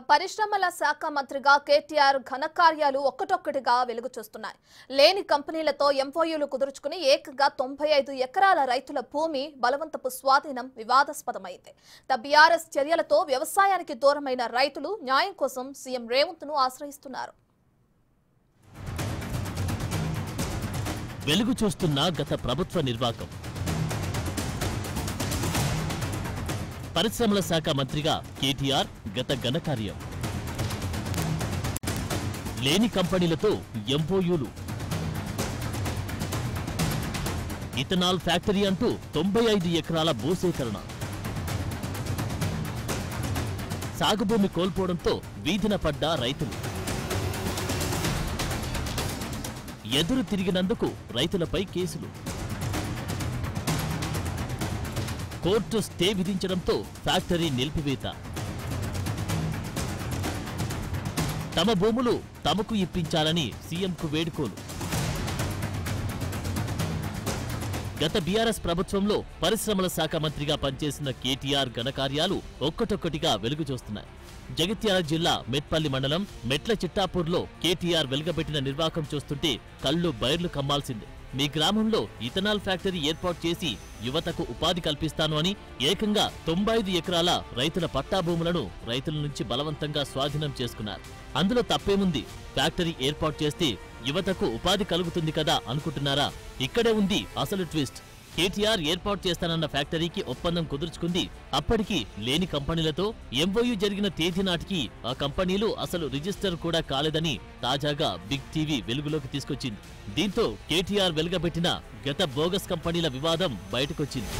పరిశ్రమల శాఖ మంత్రిగా కేటీఆర్ ఘనకార్యాలు ఒక్కటొక్కటిగా వెలుగు చూస్తున్నాయి. లేని కంపెనీలతో ఎంఓయూలు కుదుర్చుకుని ఏకంగా 95 ఎకరాల రైతుల భూమి బలవంతపు స్వాధీనం వివాదాస్పదమైంది. బీఆర్ఎస్ చర్యలతో వ్యవసాయానికి దూరమైన రైతులు న్యాయం కోసం సీఎం రేవంత్ ను ఆశ్రయిస్తున్నారు. వెలుగు చూస్తున్న గత ప్రభుత్వ నిర్వాకం. పరిశ్రమల శాఖ మంత్రిగా కేటీఆర్ గత ఘనకార్యం. లేని కంపెనీలతో ఎంఓయూలు. ఇథనాల్ ఫ్యాక్టరీ అంటూ 95 ఎకరాల భూసేకరణ. సాగుభూమి కోల్పోవడంతో వీధిన పడ్డ రైతులు. ఎదురు తిరిగినందుకు రైతులపై కేసులు. కోర్టు స్టే విధించడంతో ఫ్యాక్టరీ నిలిపివేత. తమ భూములు తమకు ఇప్పించాలని సీఎంకు వేడుకోలు. గత బీఆర్ఎస్ ప్రభుత్వంలో పరిశ్రమల శాఖ మంత్రిగా పనిచేసిన కేటీఆర్ ఘనకార్యాలు ఒక్కటొక్కటిగా వెలుగు చూస్తున్నాయి. జగిత్యాల జిల్లా మెట్పల్లి మండలం మెట్ల చిట్టాపూర్లో కేటీఆర్ వెలుగబెట్టిన నిర్వాకం చూస్తుంటే కళ్ళు బైర్లు కమ్మాల్సిందే. మీ గ్రామంలో ఇథనాల్ ఫ్యాక్టరీ ఏర్పాటు చేసి యువతకు ఉపాధి కల్పిస్తాను అని ఏకంగా 95 ఎకరాల రైతుల పట్టా భూములను రైతుల నుంచి బలవంతంగా స్వాధీనం చేసుకున్నారు. అందులో తప్పేముంది? ఫ్యాక్టరీ ఏర్పాటు చేస్తే యువతకు ఉపాధి కలుగుతుంది కదా అనుకుంటున్నారా? ఇక్కడే ఉంది అసలు ట్విస్ట్. కేటీఆర్ ఏర్పాటు చేస్తానన్న ఫ్యాక్టరీకి ఒప్పందం కుదుర్చుకుంది. అప్పటికి లేని కంపెనీలతో ఎంఓయూ జరిగిన తేదీ నాటికి ఆ కంపెనీలు అసలు రిజిస్టర్ కూడా కాలేదని తాజాగా బిగ్ టీవీ వెలుగులోకి తీసుకొచ్చింది. దీంతో కేటీఆర్ వెలుగబెట్టిన గత బోగస్ కంపెనీల వివాదం బయటకొచ్చింది.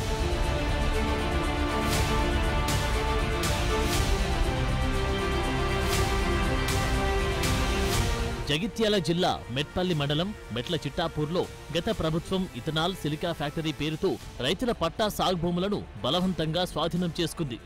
జగిత్యాల జిల్లా మెట్పల్లి మండలం మెట్ల చిట్టాపూర్లో గత ప్రభుత్వం ఇథనాల్ సిలికా ఫ్యాక్టరీ పేరుతో రైతుల పట్టా సాగు భూములను బలవంతంగా స్వాధీనం చేసుకుంది.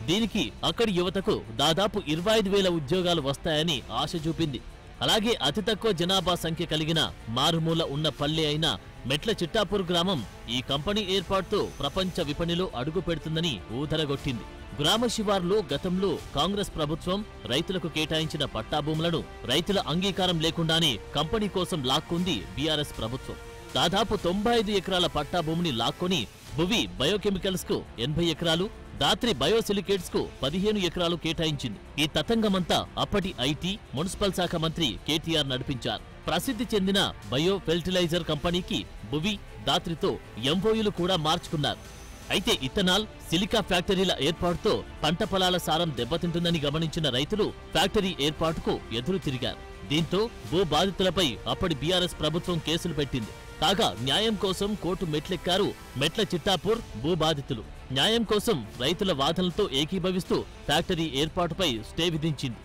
దీనికి అక్కడి యువతకు దాదాపు 25,000 ఉద్యోగాలు వస్తాయని ఆశ చూపింది. అలాగే అతి తక్కువ జనాభా సంఖ్య కలిగిన మారుమూల ఉన్న పల్లె అయిన మెట్ల చిట్టాపూర్ గ్రామం ఈ కంపెనీ ఏర్పాటుతో ప్రపంచ విపణిలో అడుగు పెడుతుందని ఊదరగొట్టింది. గ్రామ శివార్లో గతంలో కాంగ్రెస్ ప్రభుత్వం రైతులకు కేటాయించిన పట్టా భూములను రైతుల అంగీకారం లేకుండానే కంపెనీ కోసం లాక్కుంది బీఆర్ఎస్ ప్రభుత్వం. దాదాపు 95 ఎకరాల పట్టా భూమిని లాక్కొని భువి బయోకెమికల్స్ కు 80 ఎకరాలు, దాత్రి బయోసిలికేట్స్ కు 15 ఎకరాలు కేటాయించింది. ఈ తతంగమంతా అప్పటి ఐటీ, మున్సిపల్ శాఖ మంత్రి కేటీఆర్ నడిపించారు. ప్రసిద్ధి చెందిన బయో ఫెర్టిలైజర్ కంపెనీకి భువి, దాత్రితో ఎంఓయూలు కూడా మార్చుకున్నారు. అయితే ఇథనాల్, సిలికా ఫ్యాక్టరీల ఏర్పాటుతో పంట పొలాల సారం దెబ్బతింటుందని గమనించిన రైతులు ఫ్యాక్టరీ ఏర్పాటుకు ఎదురు తిరిగారు. దీంతో భూ బాధితులపై అప్పటి బీఆర్ఎస్ ప్రభుత్వం కేసులు పెట్టింది. కాగా న్యాయం కోసం కోర్టు మెట్లెక్కారు మెట్ల చిట్టాపూర్ భూ బాధితులు. న్యాయం కోసం రైతుల వాదనలతో ఏకీభవిస్తూ ఫ్యాక్టరీ ఏర్పాటుపై స్టే విధించింది.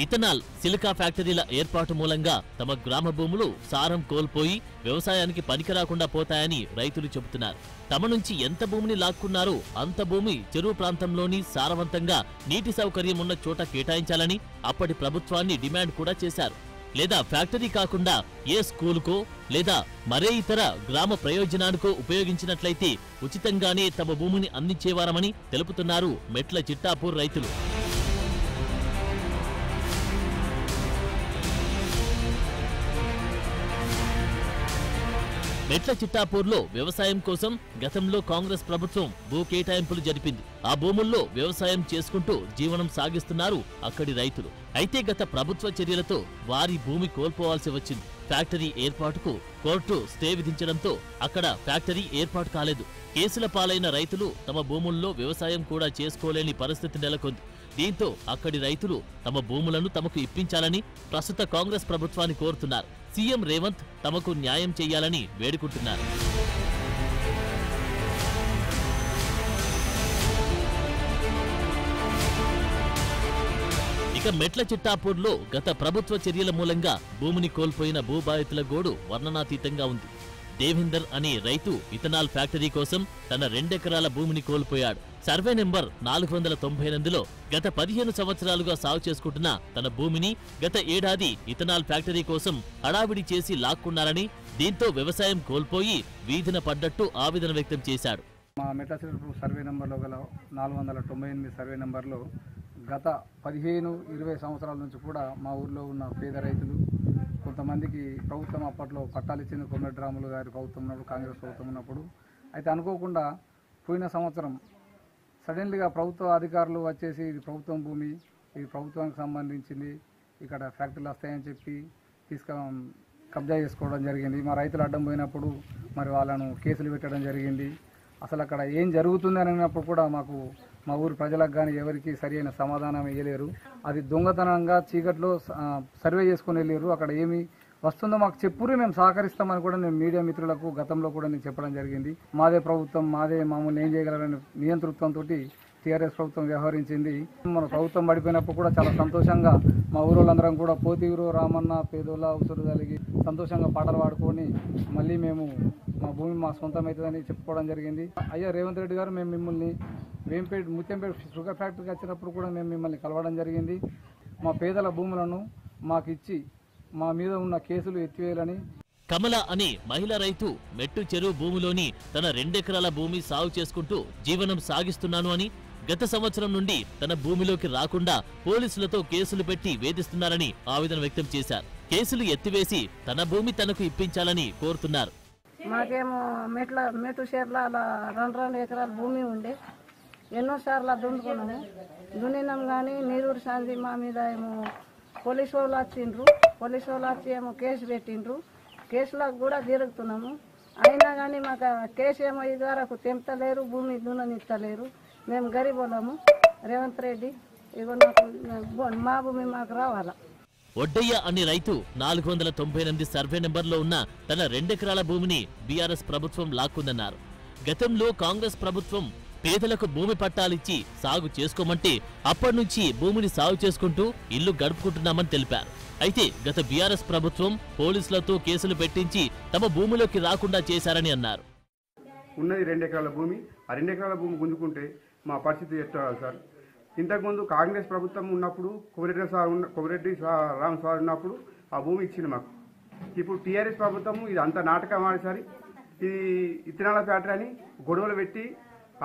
ఇథనాల్, సిలికా ఫ్యాక్టరీల ఏర్పాటు మూలంగా తమ గ్రామ భూములు సారం కోల్పోయి వ్యవసాయానికి పనికిరాకుండా పోతాయని రైతులు చెబుతున్నారు. తమ నుంచి ఎంత భూమిని లాక్కున్నారో అంత భూమి చెరువు ప్రాంతంలోని సారవంతంగా నీటి సౌకర్యం ఉన్న చోట కేటాయించాలని అప్పటి ప్రభుత్వాన్ని డిమాండ్ కూడా చేశారు. లేదా ఫ్యాక్టరీ కాకుండా ఏ స్కూలుకో లేదా మరే ఇతర గ్రామ ప్రయోజనానికో ఉపయోగించినట్లయితే ఉచితంగానే తమ భూమిని అందించేవారమని తెలుపుతున్నారు మెట్ల చిట్టాపూర్ రైతులు. మెట్ల చిట్టాపూర్లో వ్యవసాయం కోసం గతంలో కాంగ్రెస్ ప్రభుత్వం భూ కేటాయింపులు జరిపింది. ఆ భూముల్లో వ్యవసాయం చేసుకుంటూ జీవనం సాగిస్తున్నారు అక్కడి రైతులు. అయితే గత ప్రభుత్వ చర్యలతో వారి భూమి కోల్పోవాల్సి వచ్చింది. ఫ్యాక్టరీ ఏర్పాటుకు కోర్టు స్టే విధించడంతో అక్కడ ఫ్యాక్టరీ ఏర్పాటు కాలేదు. కేసుల పాలైన రైతులు తమ భూముల్లో వ్యవసాయం కూడా చేసుకోలేని పరిస్థితి నెలకొంది. దీంతో అక్కడి రైతులు తమ భూములను తమకు ఇప్పించాలని ప్రస్తుత కాంగ్రెస్ ప్రభుత్వాన్ని కోరుతున్నారు. సీఎం రేవంత్ తమకు న్యాయం చేయాలని వేడుకుంటున్నారు. ఇక మెట్ల చిట్టాపూర్లో గత ప్రభుత్వ చర్యల మూలంగా భూమిని కోల్పోయిన భూబాధితుల గోడు వర్ణనాతీతంగా ఉంది. దేవేందర్ అనే రైతు ఇథనాల్ ఫ్యాక్టరీ కోసం తన 2 ఎకరాల భూమిని కోల్పోయాడు. సర్వే నెంబర్ 498లో గత 15 సంవత్సరాలుగా సాగు చేసుకుంటున్న తన భూమిని గత ఏడాది ఇథనాల్ ఫ్యాక్టరీ కోసం హడావిడి చేసి లాక్కున్నారని, దీంతో వ్యవసాయం కోల్పోయి వీధిన పడ్డట్టు ఆవేదన వ్యక్తం చేశాడు. మా మెట్ల సర్వే నెంబర్లో గల 498 సర్వే నెంబర్లో గత 15-20 సంవత్సరాల నుంచి కూడా మా ఊర్లో ఉన్న పేద రైతులు కొంతమందికి ప్రభుత్వం అప్పట్లో పట్టాలు ఇచ్చింది కొమ్మరెడ్డి రాములు గారి ప్రభుత్వం ఉన్నప్పుడు, కాంగ్రెస్ ప్రభుత్వం ఉన్నప్పుడు. అయితే అనుకోకుండా పోయిన సంవత్సరం సడన్లీగా ప్రభుత్వ అధికారులు వచ్చేసి ఇది ప్రభుత్వం భూమి, ఇది ప్రభుత్వానికి సంబంధించింది, ఇక్కడ ఫ్యాక్టరీలు వస్తాయని చెప్పి కబ్జా చేసుకోవడం జరిగింది. మా రైతులు అడ్డం పోయినప్పుడు మరి వాళ్ళను కేసులు పెట్టడం జరిగింది. అసలు అక్కడ ఏం జరుగుతుంది అని అన్నప్పుడు కూడా మా ఊరు ప్రజలకు కానీ ఎవరికి సరైన సమాధానం ఇవ్వలేరు. అది దొంగతనంగా చీకట్లో సర్వే చేసుకుని వెళ్ళారు. అక్కడ ఏమి వస్తుందో మాకు చెప్పురు, మేము సహకరిస్తామని కూడా నేను మీడియా మిత్రులకు గతంలో కూడా నేను చెప్పడం జరిగింది. మాదే ప్రభుత్వం, మాదే మామూలు ఏం చేయగలరని నియంతృత్వంతో టీఆర్ఎస్ ప్రభుత్వం వ్యవహరించింది. మన ప్రభుత్వం పడిపోయినప్పుడు కూడా చాలా సంతోషంగా మా ఊరోళ్ళందరం కూడా పోతీరు రామన్న పేదోళ్ళ ఉసురు కలిగి సంతోషంగా పాటలు పాడుకొని మళ్ళీ మేము మా భూమి మా సొంతం అవుతుందని చెప్పుకోవడం జరిగింది. అయ్యా రేవంత్ రెడ్డి గారు, మేము మిమ్మల్ని ముత్యంపేట షుగర్ ఫ్యాక్టరీకి వచ్చినప్పుడు కూడా మేము మిమ్మల్ని కలవడం జరిగింది. మా పేదల భూములను మాకు ఇచ్చి మా మీద ఉన్న కేసులు ఎత్తివేయాలని. కమల అనే మహిళా రైతు మెట్టు చెరువు భూమిలోని తన 2 ఎకరాల భూమి సాగు చేసుకుంటూ జీవనం సాగిస్తున్నాను అని, గత సంవత్సరం నుండి తన భూమిలోకి రాకుండా పోలీసులతో కేసులు పెట్టి వేధిస్తున్నారని ఆవేదన వ్యక్తం చేశారు. కేసులు ఎత్తివేసి తన భూమి తనకు ఇప్పించాలని కోరుతున్నారు. మాకేమో మెట్టు షేర్ల 2 ఎకరాల భూమి ఉండే, ఎన్నోసార్లు దున్నుకున్నాము. దున్నినాం కానీ నీరూరు శాంతి మా మీద ఏమో పోలీసు వాళ్ళు వచ్చిండ్రు. పోలీసు వాళ్ళు వచ్చి ఏమో కేసు పెట్టిండ్రు. కేసులకు కూడా తిరుగుతున్నాము. అయినా కానీ మాకు కేసు ఏమో ఇది వరకు తెంపలేరు, భూమి దున్ననిస్తలేరు. మేము గరీబోళ్ళము. రేవంత్ రెడ్డి ఇగో నాకు మా భూమి మాకు రావాలా. ఒడ్డయ్య అనే రైతు 498 సర్వే నెంబర్లో ఉన్న తన 2 ఎకరాల భూమిని బీఆర్ఎస్ ప్రభుత్వం లాక్కుందన్నారు. గతంలో కాంగ్రెస్ ప్రభుత్వం పేదలకు భూమి పట్టాలిచ్చి సాగు చేసుకోమంటే అప్పటి నుంచి భూమిని సాగు చేసుకుంటూ ఇల్లు గడుపుకుంటున్నామని తెలిపారు. అయితే గత బీఆర్ఎస్ ప్రభుత్వం పోలీసులతో కేసులు పెట్టించి తమ భూమిలోకి రాకుండా చేశారని అన్నారు. ఉన్నది 2 ఎకరాల భూమి, ఆ 2 ఎకరాల భూమి గుంజుకుంటే మా పరిస్థితి ఎట్లా సార్? ఇంతకుముందు కాంగ్రెస్ ప్రభుత్వం ఉన్నప్పుడు కొమరెడ్డి రామ్ సార్ ఉన్నప్పుడు ఆ భూమి ఇచ్చింది మాకు. ఇప్పుడు టీఆర్ఎస్ ప్రభుత్వం ఇది అంత నాటకం ఆడేసరి ఇది ఇత్తనాల ఫ్యాక్టరీ అని గొడవలు పెట్టి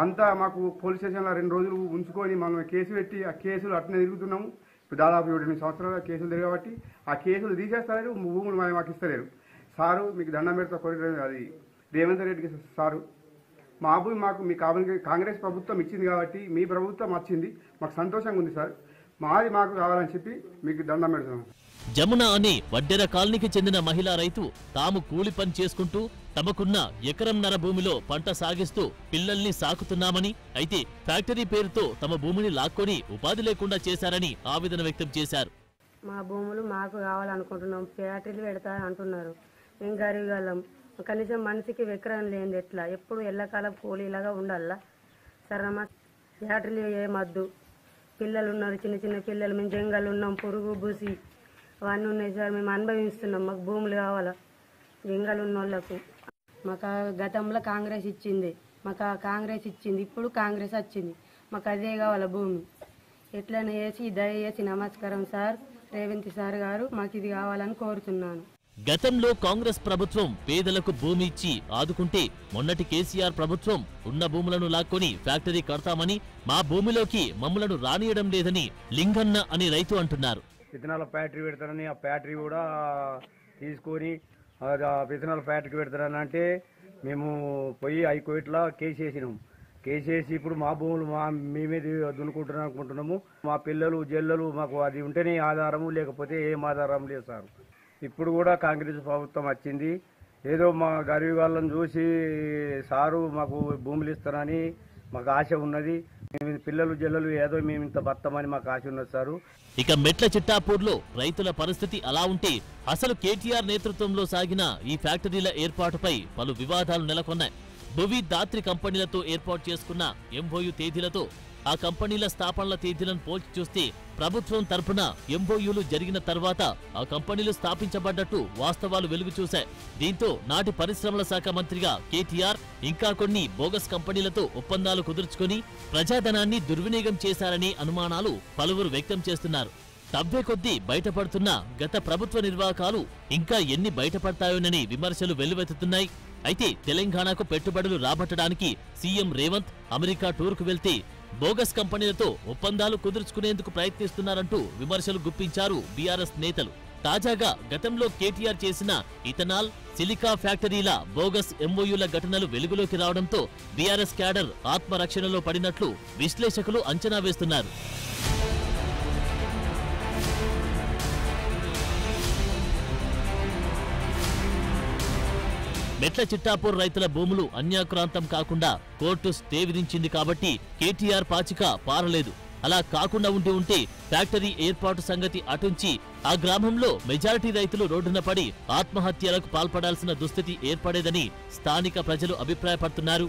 అంతా మాకు పోలీస్ స్టేషన్లో 2 రోజులు ఉంచుకొని మనం కేసు పెట్టి ఆ కేసులు అట్నే తిరుగుతున్నాము. ఇప్పుడు దాదాపు 7-8 సంవత్సరాల కేసులు తిరగబట్టి ఆ కేసులు తీసేస్తలేరు, భూములు మాకు ఇస్తలేరు. సారు మీకు దండం పెడతా అది రేవంత్ రెడ్డికి సారు, మా భూమి మాకు మీ కాంగ్రెస్ ప్రభుత్వం ఇచ్చింది కాబట్టి మీ ప్రభుత్వం వచ్చింది, మాకు సంతోషంగా ఉంది సార్, మాది మాకు కావాలని చెప్పి మీకు దండం పెడుతున్నాం. జమున అనే వడ్డెర కాలనీకి చెందిన మహిళా రైతు తాము కూలి పని చేసుకుంటూ తమకున్న 1.5 ఎకరం భూమిలో పంట సాగిస్తూ పిల్లల్ని సాకుతున్నామని, అయితే ఫ్యాక్టరీ పేరుతో తమ భూమిని లాక్కొని ఉపాధి లేకుండా చేశారని ఆవేదన వ్యక్తం చేశారు. మా భూములు మాకు కావాలనుకుంటున్నాం, ఫ్యాక్టరీలు పెడతా అంటున్నారు. మేము గరీబ్, కనీసం మనిషికి 1 ఎకరం లేనిది ఎట్లా? ఎప్పుడు ఎల్లకాలం కూలీలాగా ఉండాలా? సరే మా ఫ్యాక్టరీలు ఏమద్దు, పిల్లలు ఉన్నారు, చిన్న చిన్న పిల్లలు, మేము జంగలు ఉన్నాం, పురుగు బూసి అవన్నీ ఉన్నాయి సార్. మేము అనుభవిస్తున్నాం, మాకు భూములు కావాలా జంగలు ఉన్న వాళ్ళకు. మాకు గతంలో కాంగ్రెస్ ఇచ్చింది, మాకు కాంగ్రెస్ ఇచ్చింది, ఇప్పుడు కాంగ్రెస్ వచ్చింది, మాకు అదే కావాలా భూమి. ఎట్లయినా వేసి దయచేసి నమస్కారం సార్, రేవంత్ సార్ గారు, మాకు ఇది కావాలని కోరుతున్నాను. గతంలో కాంగ్రెస్ ప్రభుత్వం పేదలకు భూమి ఇచ్చి ఆదుకుంటే మొన్నటి కేసీఆర్ ప్రభుత్వం ఉన్న భూములను లాక్కొని ఫ్యాక్టరీ కడతామని మా భూమిలోకి మమ్మలను రానియడం లేదని లింగన్న అనే రైతు అంటున్నారు. విత్తనాల ఫ్యాక్టరీ పెడతారని ఆ ఫ్యాక్టరీ కూడా తీసుకొని విత్తనాల ఫ్యాక్టరీ పెడతారని అంటే మేము పోయి హైకోర్టులో కేసు వేసినాం. కేసు వేసి ఇప్పుడు మా భూములు మేమే దున్నుకుంటున్నాం అనుకుంటున్నాము. మా పిల్లలు జల్లలు మాకు అది ఉంటేనే ఆధారము, లేకపోతే ఏం ఆధారం లేదు సార్. ఇప్పుడు కూడా కాంగ్రెస్ ప్రభుత్వం వచ్చింది, ఏదో మా గరీబ్ వాళ్ళని చూసి సారు మాకు భూములు ఇస్తారని మాకు ఆశ ఉన్నది. పిల్లలు జల్లలు ఏదో మేము ఇంత బతమని మాకు ఆశ ఉన్నది సారు. ఇక మెట్ల చిట్టాపూర్లో రైతుల పరిస్థితి అలా ఉంటే అసలు కేటీఆర్ నేతృత్వంలో సాగిన ఈ ఫ్యాక్టరీల ఏర్పాటుపై పలు వివాదాలు నెలకొన్నాయి. భువి దాత్రి కంపెనీలతో ఏర్పాటు చేసుకున్న ఎంఓయూ తేదీలతో ఆ కంపెనీల స్థాపనల తేదీలను పోల్చి చూస్తే ప్రభుత్వం తరపున ఎంఓయూలు జరిగిన తర్వాత ఆ కంపెనీలు స్థాపించబడ్డట్టు వాస్తవాలు వెలుగు చూశాయి. దీంతో నాటి పరిశ్రమల శాఖ మంత్రిగా కేటీఆర్ ఇంకా కొన్ని బోగస్ కంపెనీలతో ఒప్పందాలు కుదుర్చుకుని ప్రజాధనాన్ని దుర్వినియోగం చేశారనే అనుమానాలు పలువురు వ్యక్తం చేస్తున్నారు. తవ్వే కొద్దీ బయటపడుతున్న గత ప్రభుత్వ నిర్వాహకాలు ఇంకా ఎన్ని బయటపడతాయోనని విమర్శలు వెల్లువెత్తుతున్నాయి. అయితే తెలంగాణకు పెట్టుబడులు రాబట్టడానికి సీఎం రేవంత్ అమెరికా టూర్కు వెళ్తే బోగస్ కంపెనీలతో ఒప్పందాలు కుదుర్చుకునేందుకు ప్రయత్నిస్తున్నారంటూ విమర్శలు గుప్పించారు బీఆర్ఎస్ నేతలు. తాజాగా గతంలో కేటీఆర్ చేసిన ఇథనాల్, సిలికా ఫ్యాక్టరీల బోగస్ ఎంఓయూల ఘటనలు వెలుగులోకి రావడంతో బీఆర్ఎస్ క్యాడర్ ఆత్మరక్షణలో పడినట్లు విశ్లేషకులు అంచనా వేస్తున్నారు. మెట్ల చిట్టాపూర్ రైతుల భూములు అన్యాక్రాంతం కాకుండా కోర్టు స్టే విధించింది కాబట్టి కేటీఆర్ పాచిక పారలేదు. అలా కాకుండా ఉంటే ఫ్యాక్టరీ ఏర్పాటు సంగతి అటుంచి ఆ గ్రామంలో మెజారిటీ రైతులు రోడ్డున పడి ఆత్మహత్యలకు పాల్పడాల్సిన దుస్థితి ఏర్పడేదని స్థానిక ప్రజలు అభిప్రాయపడుతున్నారు.